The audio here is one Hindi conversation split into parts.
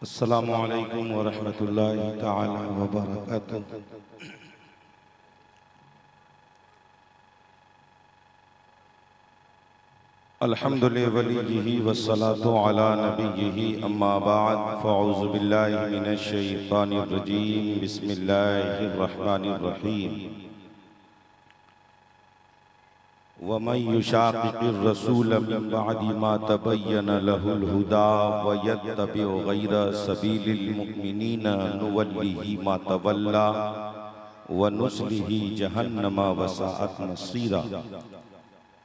अस्सलामु अलैकुम वरहमतुल्लाहि तआला वबरकातुहू। अल्हम्दुलिल्लाहि वलिय्यिही वस्सलातु अला नबिय्यिही अम्मा बाद फ़अऊज़ु बिल्लाहि मिनश शैतानिर रजीम बिस्मिल्लाहिर रहमानिर रहीम। वमन युशाक़िक़िर रसूल मिन बअदि मा तबय्यन लहुल हुदा व यत्तबि गैर सबीलिल मुमिनीन नुवल्लिही मा तवल्ला व नुस्लिही जहन्नम वसाअत मसीरा।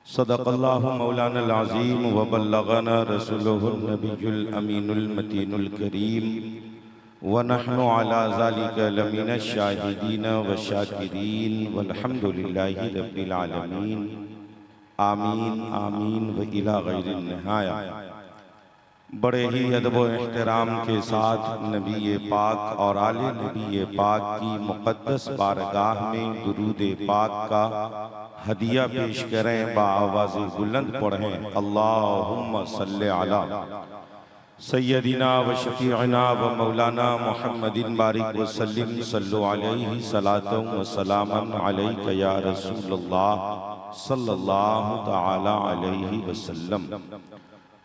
सदक़ल्लाहु मौलाना अज़ीम व बल्लगना रसूलुहुन नबियुल अमीनुल मतीनुल करीम व नहनु अला ज़ालिका लमिनश शाहिदीन व शाकिरीन वल्हम्दुलिल्लाहि रब्बिल आलमीन। आमीन आमीन व इला गैरिन निहाया। बड़े ही अदब व एहतराम के साथ नबी पाक और आले नबी पाक की मुक़द्दस बारगाह में दुरूद पाक का हदिया पेश करें, बाआवाज़ बुलंद पढ़ें अल्लाहुम्मा सल्ले अला सय्यदिना व शफ़ीअना व मौलाना मुहम्मदिन बारिक व सल्लिम सल्लु अलैहि सलातन व सलामन अलैका या रसूलल्लाह सल्लल्लाहु तआला अलैहि वसल्लम।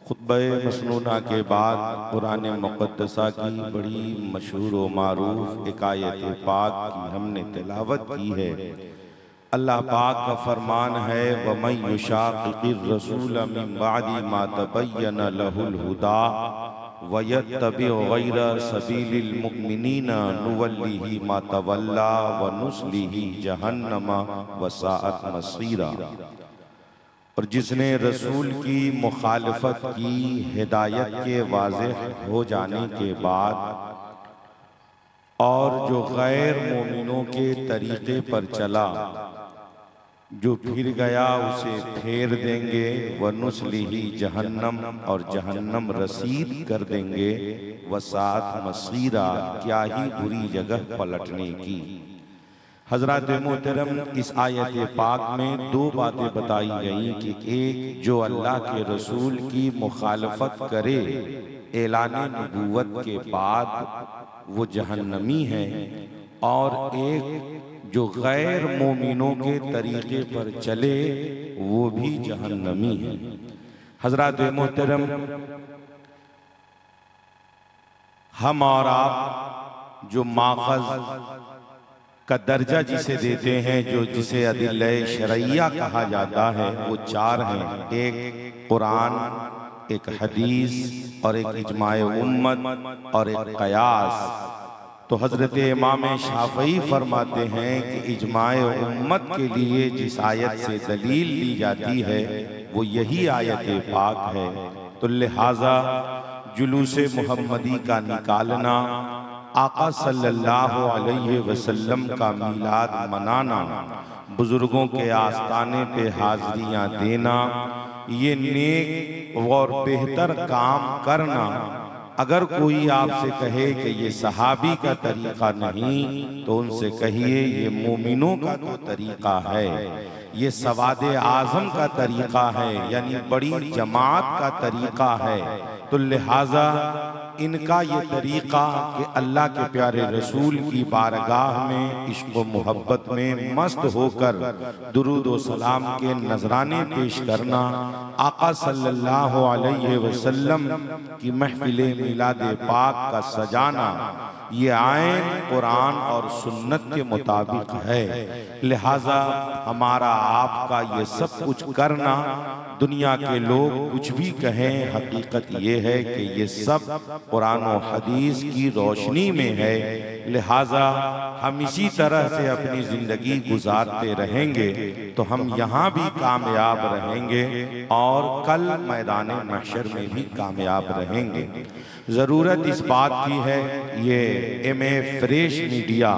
खुतबे मसनूना के बाद कुरान मुक़द्दसा की बड़ी मशहूर व मारूफ एक आयत पाक की हमने तिलावत की है। अल्लाह पाक का फरमान है, वमन युशाक़िक़िर रसूल मिन बअदि मा तबय्यन लहुल हुदा व यत्तबि गैर सबीलिल मुमिनीन नुवल्लिही मा तवल्ला व नुस्लिही जहन्नम वसाअत मसीरा। और जिसने रसूल की मुखालफत की हिदायत के वाज़ेह हो जाने के बाद और जो गैर मोमिनों के तरीक़े पर चला, जो फिर गया उसे फेर देंगे, व नुस्लिही जहन्नम और जहन्नम रसीद कर देंगे, वसाअत मसीरा क्या ही बुरी जगह पलटने की। हज़रात मोहतरम, इस आयत पाक में दो बातें बताई गई कि एक, जो अल्लाह के रसूल की मुखालफत करे ऐलान नबूवत के बाद वो जहन्नमी है, और एक जो गैर मोमिनों के तरीके पर चले वो भी जहन्नमी है। हज़रात मोहतरम, हम और आप जो माखज़ का दर्जा जिसे देते हैं, जो जिसे अदिल्ले शरइया कहा जाता है, वो चार हैं। एक कुरान, एक हदीस और एक इजमाए उम्मत और एक कयास। तो हजरत इमाम शाफ़ई फरमाते हैं कि इजमाए उम्मत के लिए जिस आयत से दलील ली जाती है वो यही आयत पाक है। तो लिहाजा जुलूसे मुहम्मदी का निकालना, आका सल्लल्लाहु अलैहि वसल्लम का मीलाद मनाना, बुजुर्गों के आस्ताने पे हाज़िरियाँ देना, ये नेक और बेहतर काम करना। अगर कोई आपसे कहे कि ये सहाबी का तरीक़ा नहीं, तो उनसे कहिए ये मोमिनों का तो तरीक़ा है, ये सवादे आज़म का तरीक़ा है, यानी बड़ी जमात का तरीक़ा है। तो लिहाजा इनका ये तरीक़ा कि अल्लाह के प्यारे रसूल की बारगाह में इश्क़ व मोहब्बत में मस्त होकर दुरूद व सलाम के नजराने पेश करना, आका सल्लल्लाहु अलैहि वसल्लम की महफ़िले मिलाद पाक का सजाना, ये आयन कुरान और सुन्नत के मुताबिक है। लिहाजा हमारा आपका ये सब कुछ करना, दुनिया के लोग कुछ भी कहें, हकीकत ये है कि ये सब कुरान और हदीस की रोशनी में है। लिहाजा हम इसी तरह से अपनी ज़िंदगी गुजारते रहेंगे तो हम यहाँ भी कामयाब रहेंगे और कल मैदान महशर में भी कामयाब रहेंगे। ज़रूरत इस बात की है, ये MA फ्रेश मीडिया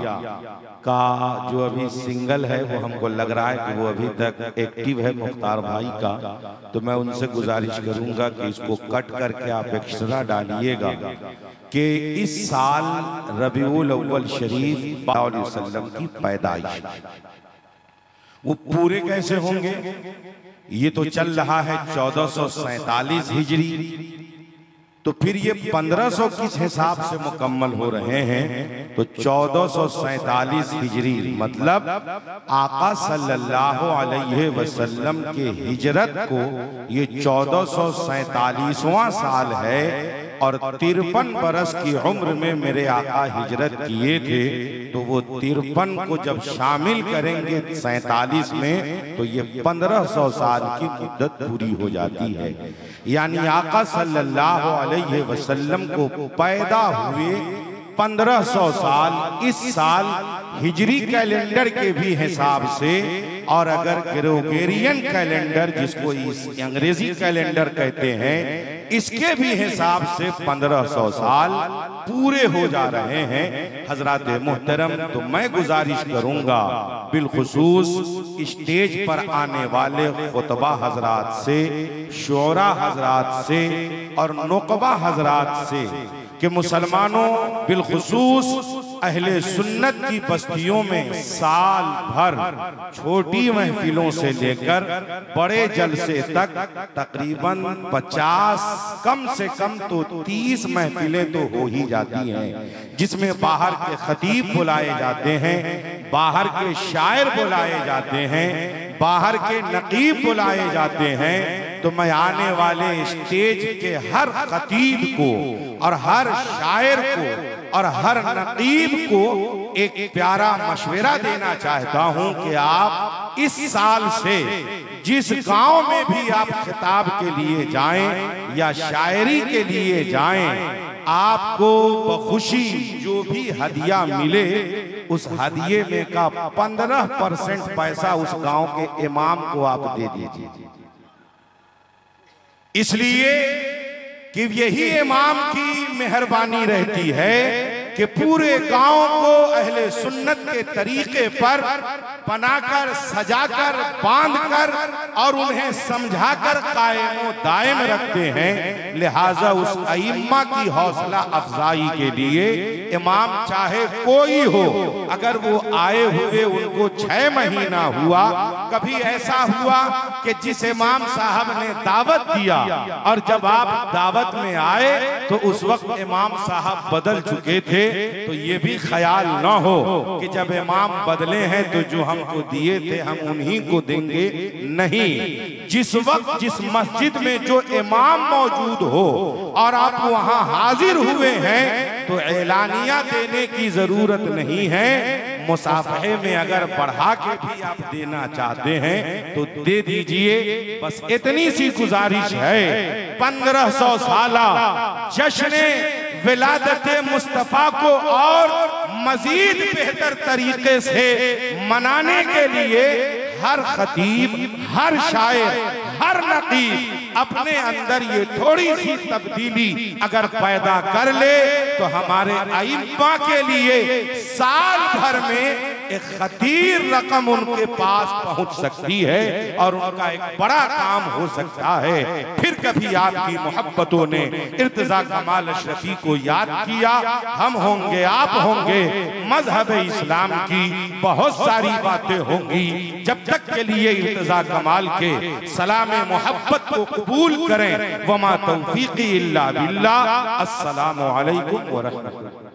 का जो अभी सिंगल है वो हमको लग रहा है कि वो अभी तक एक्टिव है, मुख्तार भाई का, तो मैं उनसे गुजारिश करूंगा कि इसको कट करके आप एक्स्ट्रा डालिएगा कि इस साल रबीउल अव्वल शरीफ सल्लल्लाहु अलैहि वसल्लम की पैदाइश, वो पूरे कैसे होंगे? ये तो चल रहा है 1447 हिजरी, तो फिर ये 1500 किस हिसाब से मुकम्मल हो रहे हैं? तो 1447 हिजरी, मतलब आका सल्लल्लाहु अलैहि वसल्लम के हिजरत को ये 1447वां साल है और 53 बरस की उम्र में मेरे आका हिजरत किए थे। तो वो 53 को जब शामिल करेंगे 47 में तो ये 1500 साल की मुद्दत पूरी हो जाती है। यानी आका सल्लल्लाहु अलैहि वसल्लम को पैदा हुए 1500 साल इस साल हिजरी कैलेंडर के भी हिसाब से, और अगर ग्रेगोरियन कैलेंडर जिसको इस अंग्रेजी कैलेंडर कहते हैं इसके भी हिसाब से 1500 साल पूरे हो जा रहे हैं। हजरात मोहतरम, तो मैं गुजारिश करूंगा बिलखुसूस स्टेज पर आने वाले खुतबा हजरात से, शोरा हजरात से और नुकबा हजरात से कि मुसलमानों बिलखुसूस अहले सुन्नत की बस्तियों में साल भर छोटी महफिलों से लेकर बड़े जलसे तक तकरीबन 50 कम से कम तो 30 महफिलें तो हो ही जाती हैं, जिसमें बाहर के खतीब बुलाए जाते हैं, बाहर के शायर बुलाए जाते हैं, बाहर के नकीब बुलाए जाते हैं। तो मैं आने वाले स्टेज के हर खतीब को और हर शायर को और हर नकीब को एक प्यारा मशवरा देना चाहता हूं कि आप इस साल से जिस गांव में भी आप खिताब के लिए जाएं या शायरी के लिए जाएं, आपको बखुशी जो भी हदिया मिले उस हदिये में का 15% पैसा उस गांव के इमाम को आप दे दीजिए, इसलिए कि यही इमाम की मेहरबानी रहती है कि पूरे गांव को अहले सुन्नत के तरीके पर बनाकर, सजाकर, बांधकर और उन्हें समझाकर कायम दायम रखते हैं। लिहाजा उस अइम्मा की हौसला अफजाई के लिए इमाम चाहे कोई हो, अगर वो आए हुए उनको 6 महीना हुआ, कभी ऐसा हुआ कि जिस इमाम साहब ने दावत दिया और जब आप दावत में आए तो उस वक्त इमाम साहब बदल चुके थे, तो ये भी ख्याल ना हो कि जब इमाम बदले हैं तो जो हमको दिए थे हम उन्हीं को देंगे। नहीं, जिस वक्त जिस मस्जिद में जो इमाम मौजूद हो और आप वहां हाजिर हुए हैं तो एलानिया देने की जरूरत नहीं है। मुसाफहे में अगर बढ़ा के भी आप देना चाहते हैं तो दे दीजिए। बस इतनी सी गुजारिश है, 1500 साला जश्न विलादत मुस्तफा को और मजीद बेहतर तरीके से मनाने के लिए हर खतीब, हर शायर, हर नकीब अपने अंदर ये थोड़ी सी तब्दीली अगर पैदा कर ले तो हमारे अइम्मा के लिए साल भर में एक खतीर रकम उनके पास पहुंच सकती है और उनका एक बड़ा काम हो सकता है। फिर कभी आपकी मोहब्बतों ने इर्तिजा कमाल अशरफी को याद किया, हम होंगे, आप होंगे, मजहब इस्लाम की बहुत सारी बातें होंगी। जब तक के लिए इर्तिजा कमाल के सलाम मोहब्बत को कबूल करें। वमा तौफीकी इल्ला बिल्लाह। अस्सलामु अलैकुम व रहमतुल्लाह।